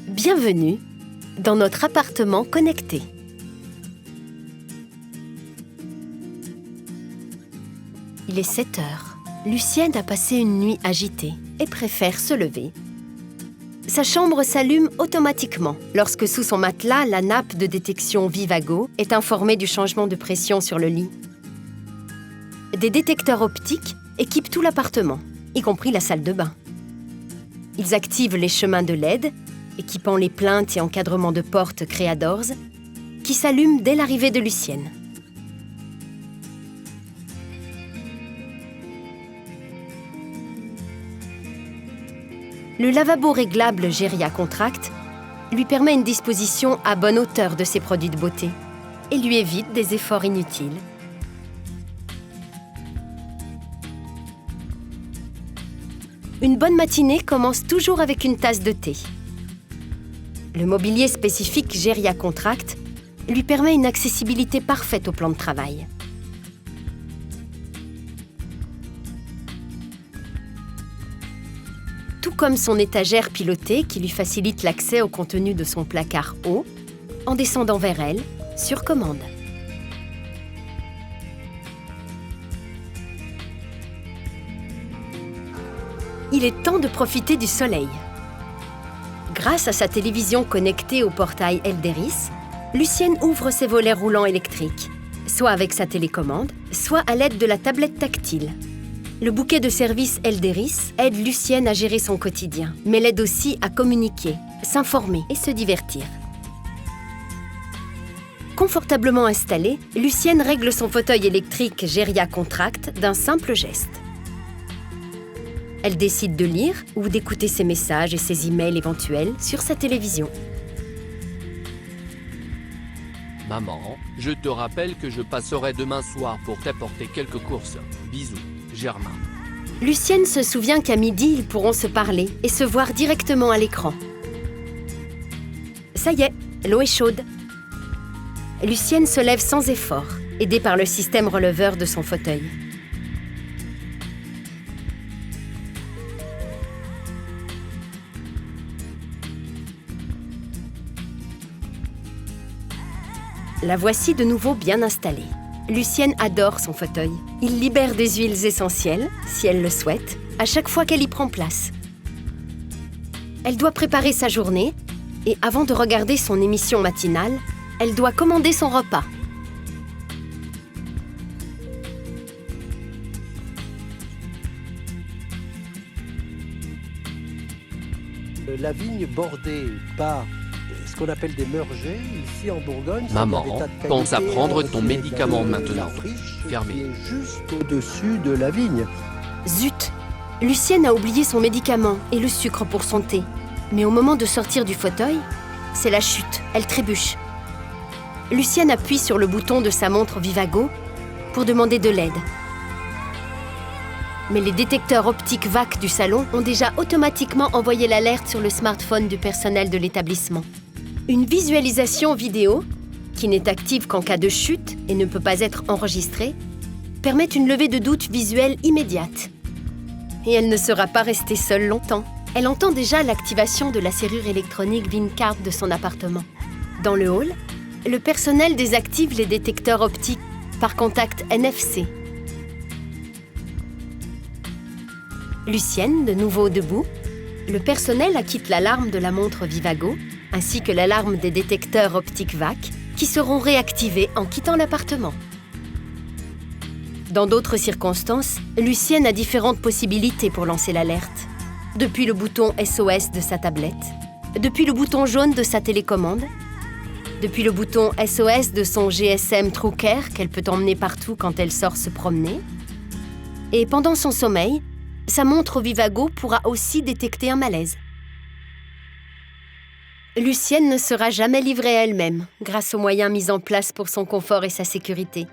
Bienvenue dans notre appartement connecté. Il est 7 heures. Lucienne a passé une nuit agitée et préfère se lever. Sa chambre s'allume automatiquement lorsque sous son matelas, la nappe de détection Vivago est informée du changement de pression sur le lit. Des détecteurs optiques équipent tout l'appartement, y compris la salle de bain. Ils activent les chemins de LED, équipant les plaintes et encadrements de portes Creadors, qui s'allument dès l'arrivée de Lucienne. Le lavabo réglable Geria Contract lui permet une disposition à bonne hauteur de ses produits de beauté et lui évite des efforts inutiles. Une bonne matinée commence toujours avec une tasse de thé. Le mobilier spécifique Geria Contract lui permet une accessibilité parfaite au plan de travail. Tout comme son étagère pilotée qui lui facilite l'accès au contenu de son placard haut, en descendant vers elle, sur commande. Il est temps de profiter du soleil. Grâce à sa télévision connectée au portail Elderis, Lucienne ouvre ses volets roulants électriques, soit avec sa télécommande, soit à l'aide de la tablette tactile. Le bouquet de services Elderis aide Lucienne à gérer son quotidien, mais l'aide aussi à communiquer, s'informer et se divertir. Confortablement installée, Lucienne règle son fauteuil électrique Geria Contract d'un simple geste. Elle décide de lire ou d'écouter ses messages et ses emails éventuels sur sa télévision. Maman, je te rappelle que je passerai demain soir pour t'apporter quelques courses. Bisous, Germain. Lucienne se souvient qu'à midi, ils pourront se parler et se voir directement à l'écran. Ça y est, l'eau est chaude. Lucienne se lève sans effort, aidée par le système releveur de son fauteuil. La voici de nouveau bien installée. Lucienne adore son fauteuil. Il libère des huiles essentielles, si elle le souhaite, à chaque fois qu'elle y prend place. Elle doit préparer sa journée et avant de regarder son émission matinale, elle doit commander son repas. La vigne bordée par ce qu'on appelle des meurgers, ici en Bourgogne. Maman, pense à prendre ton médicament maintenant. Fermé. Qui est juste au-dessus de la vigne. Zut! Lucienne a oublié son médicament et le sucre pour son thé. Mais au moment de sortir du fauteuil, c'est la chute, elle trébuche. Lucienne appuie sur le bouton de sa montre Vivago pour demander de l'aide. Mais les détecteurs optiques VAC du salon ont déjà automatiquement envoyé l'alerte sur le smartphone du personnel de l'établissement. Une visualisation vidéo, qui n'est active qu'en cas de chute et ne peut pas être enregistrée, permet une levée de doute visuelle immédiate. Et elle ne sera pas restée seule longtemps. Elle entend déjà l'activation de la serrure électronique VinCard de son appartement. Dans le hall, le personnel désactive les détecteurs optiques par contact NFC. Lucienne, de nouveau debout, le personnel acquitte l'alarme de la montre Vivago, ainsi que l'alarme des détecteurs optiques VAC, qui seront réactivés en quittant l'appartement. Dans d'autres circonstances, Lucienne a différentes possibilités pour lancer l'alerte. Depuis le bouton SOS de sa tablette, depuis le bouton jaune de sa télécommande, depuis le bouton SOS de son GSM TrueCare qu'elle peut emmener partout quand elle sort se promener. Et pendant son sommeil, sa montre Vivago pourra aussi détecter un malaise. Lucienne ne sera jamais livrée à elle-même grâce aux moyens mis en place pour son confort et sa sécurité.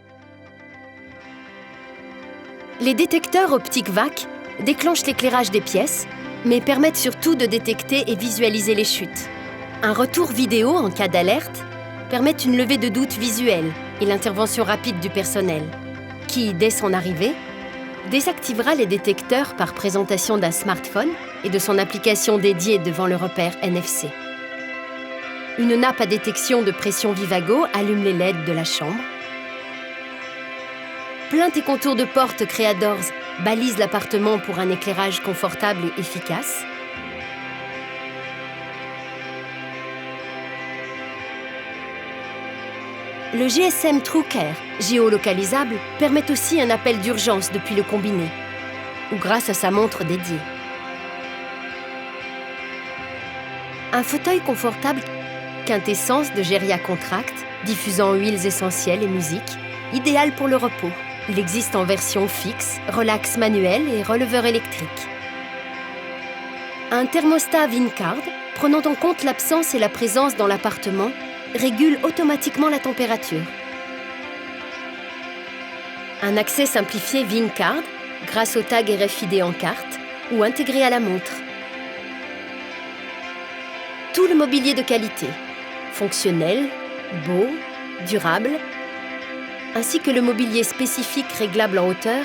Les détecteurs optiques VAC déclenchent l'éclairage des pièces, mais permettent surtout de détecter et visualiser les chutes. Un retour vidéo en cas d'alerte permet une levée de doute visuelle et l'intervention rapide du personnel, qui, dès son arrivée, désactivera les détecteurs par présentation d'un smartphone et de son application dédiée devant le repère NFC. Une nappe à détection de pression Vivago allume les LED de la chambre. Plaintes et contours de porte Creadors balisent l'appartement pour un éclairage confortable et efficace. Le GSM TrueCare, géolocalisable, permet aussi un appel d'urgence depuis le combiné ou grâce à sa montre dédiée. Un fauteuil confortable quintessence de Geria Contract, diffusant huiles essentielles et musique, idéal pour le repos. Il existe en version fixe, relax manuel et releveur électrique. Un thermostat Vincard, prenant en compte l'absence et la présence dans l'appartement, régule automatiquement la température. Un accès simplifié Vincard, grâce au tag RFID en carte ou intégré à la montre. Tout le mobilier de qualité, fonctionnel, beau, durable, ainsi que le mobilier spécifique réglable en hauteur,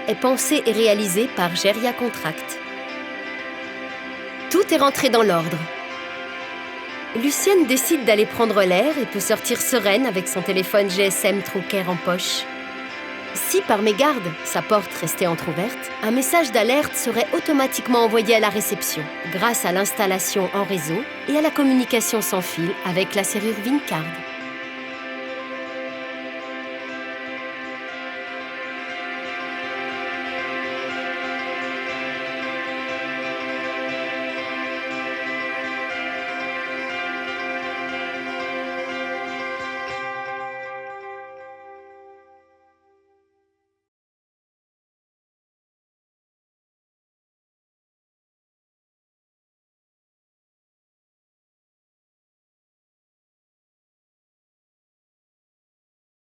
est pensé et réalisé par Geria Contract. Tout est rentré dans l'ordre. Lucienne décide d'aller prendre l'air et peut sortir sereine avec son téléphone GSM TrueCare en poche. Si par mégarde, sa porte restait entrouverte, un message d'alerte serait automatiquement envoyé à la réception grâce à l'installation en réseau et à la communication sans fil avec la serrure Vincard.